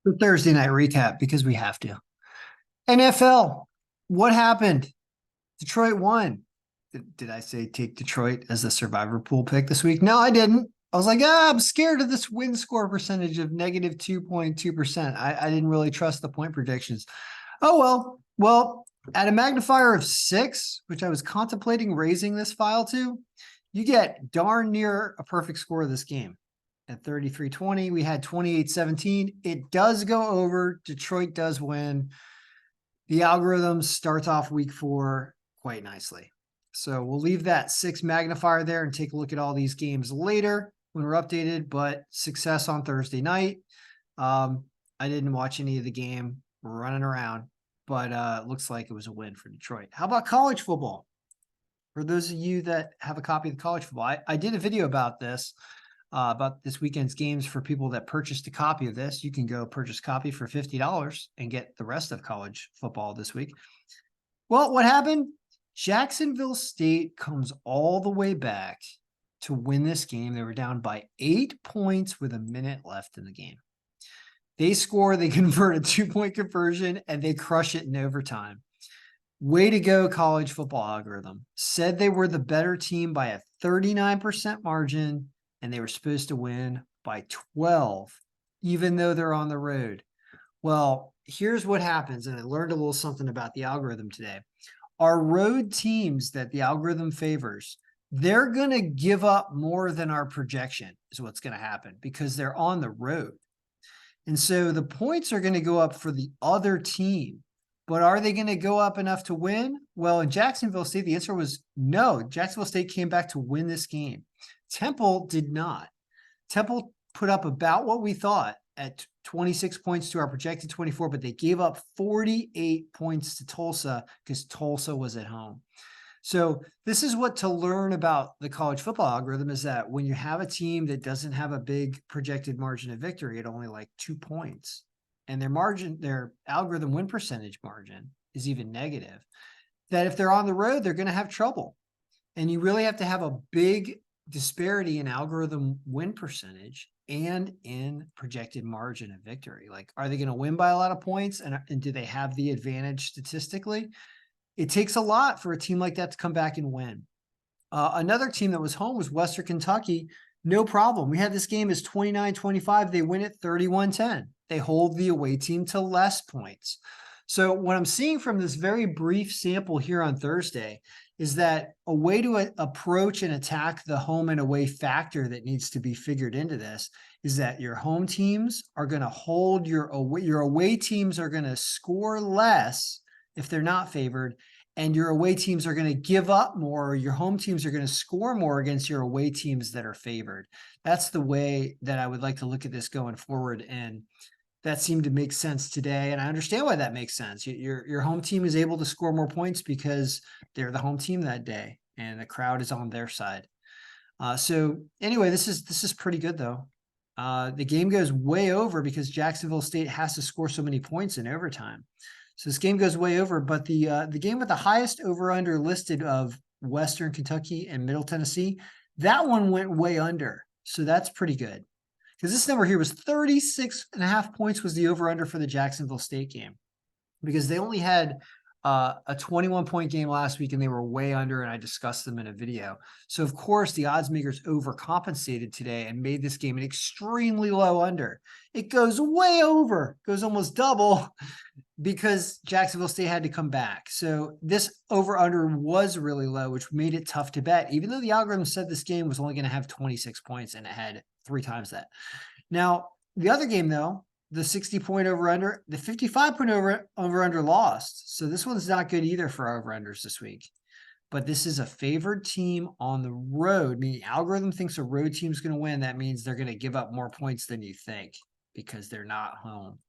The Thursday night recap because we have to. NFL, what happened? Detroit won. Did I say take Detroit as the survivor pool pick this week? No, I didn't. I was like, I'm scared of this win score percentage of negative 2.2%. I didn't really trust the point predictions. Oh, well. Well, at a magnifier of 6, which I was contemplating raising this file to, you get darn near a perfect score of this game. At 33-20, we had 28-17. It does go over. Detroit does win. The algorithm starts off week 4 quite nicely. So we'll leave that 6 magnifier there and take a look at all these games later when we're updated, but success on Thursday night. I didn't watch any of the game. We're running around, but it looks like it was a win for Detroit. How about college football? For those of you that have a copy of the college football, I did a video about this weekend's games for people that purchased a copy of this. You can go purchase a copy for $50 and get the rest of college football this week. Well, what happened? Jacksonville State comes all the way back to win this game. They were down by 8 points with a minute left in the game. They score, they convert a 2-point conversion, and they crush it in overtime. Way to go, college football algorithm. Said they were the better team by a 39% margin, and they were supposed to win by 12, even though they're on the road. Well, here's what happens, and I learned a little something about the algorithm today. Our road teams that the algorithm favors, they're going to give up more than our projection is what's going to happen because they're on the road. And so the points are going to go up for the other team. But are they going to go up enough to win? Well, in Jacksonville State, the answer was no. Jacksonville State came back to win this game. Temple did not. Temple put up about what we thought at 26 points to our projected 24, but they gave up 48 points to Tulsa because Tulsa was at home. So this is what to learn about the college football algorithm is that when you have a team that doesn't have a big projected margin of victory at only like 2 points, and their algorithm win percentage margin is even negative, that if they're on the road, they're going to have trouble. And you really have to have a big disparity in algorithm win percentage and in projected margin of victory. Like, are they going to win by a lot of points? And do they have the advantage statistically? It takes a lot for a team like that to come back and win. Another team that was home was Western Kentucky. No problem. We had this game as 29-25. They win it 31-10. They hold the away team to less points. So what I'm seeing from this very brief sample here on Thursday is that a way to approach and attack the home and away factor that needs to be figured into this is that your home teams are going to hold your away teams are going to score less if they're not favored, and your away teams are going to give up more, or your home teams are going to score more against your away teams that are favored. That's the way that I would like to look at this going forward, and that seemed to make sense today, and I understand why that makes sense. Your home team is able to score more points because they're the home team that day, and the crowd is on their side. So anyway, this is pretty good though. The game goes way over because Jacksonville State has to score so many points in overtime. So this game goes way over, but the game with the highest over-under listed of Western Kentucky and Middle Tennessee, that one went way under. So that's pretty good. Because this number here was 36.5 points was the over-under for the Jacksonville State game. Because they only had a 21-point game last week and they were way under, and I discussed them in a video. So, of course, the odds makers overcompensated today and made this game an extremely low under. It goes way over, goes almost double because Jacksonville State had to come back. So this over-under was really low, which made it tough to bet, even though the algorithm said this game was only going to have 26 points and it had 3 times that. Now, the other game, though, the 60-point over-under, the 55-point over-under lost. So this one's not good either for over-unders this week. But this is a favored team on the road, meaning the algorithm thinks a road team's going to win. That means they're going to give up more points than you think because they're not home.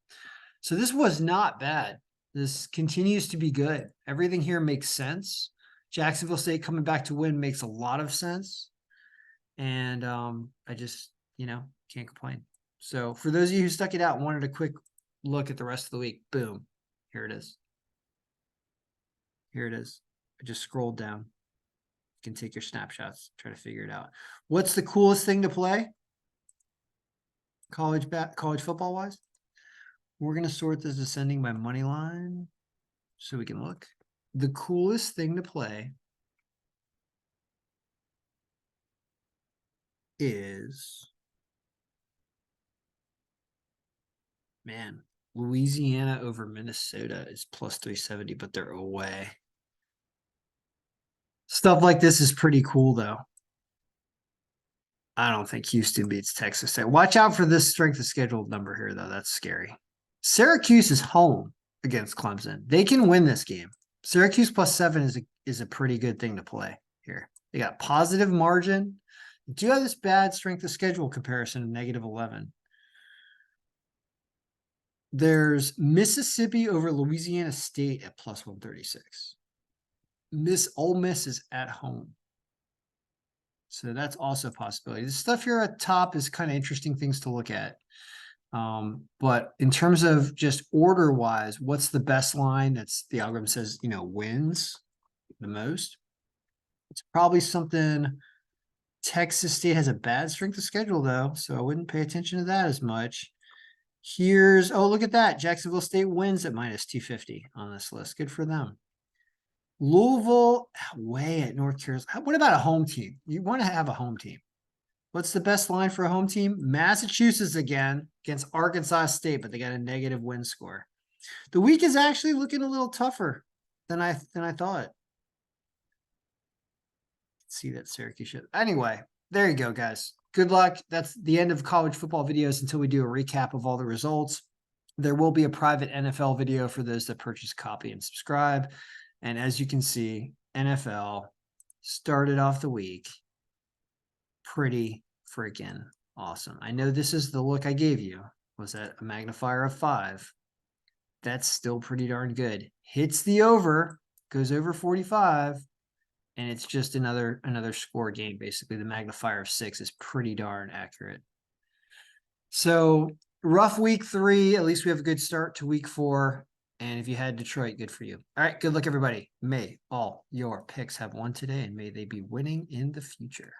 So this was not bad. This continues to be good. Everything here makes sense. Jacksonville State coming back to win makes a lot of sense. And I just, can't complain. So for those of you who stuck it out and wanted a quick look at the rest of the week, boom, here it is. Here it is. I just scrolled down. You can take your snapshots, try to figure it out. What's the coolest thing to play? College football wise? We're going to sort this descending by money line so we can look. The coolest thing to play is, man, Louisiana over Minnesota is plus 370, but they're away. Stuff like this is pretty cool, though. I don't think Houston beats Texas Tech. Watch out for this strength of schedule number here, though. That's scary. Syracuse is home against Clemson. They can win this game. Syracuse plus 7 is a pretty good thing to play here. They got positive margin. Do you have this bad strength of schedule comparison of -11? There's Mississippi over Louisiana State at plus 136. Ole Miss is at home. So that's also a possibility. The stuff here at top is kind of interesting things to look at. But in terms of just order wise, what's the best line that's the algorithm says, wins the most? It's probably something. Texas State has a bad strength of schedule, though, so I wouldn't pay attention to that as much. Look at that. Jacksonville State wins at minus 250 on this list. Good for them. Louisville away at North Carolina. What about a home team? You want to have a home team. What's the best line for a home team? Massachusetts again against Arkansas State, but they got a negative win score. The week is actually looking a little tougher than I thought. See that Syracuse shit. Anyway, there you go, guys. Good luck. That's the end of college football videos until we do a recap of all the results. There will be a private NFL video for those that purchase, copy, and subscribe. And as you can see, NFL started off the week pretty freaking awesome. I know this is the look I gave you. Was that a magnifier of 5? That's still pretty darn good. Hits the over, goes over 45, and it's just another score game. Basically, the magnifier of 6 is pretty darn accurate. So rough week 3. At least we have a good start to week 4. And if you had Detroit, good for you. All right, good luck, everybody. May all your picks have won today, and may they be winning in the future.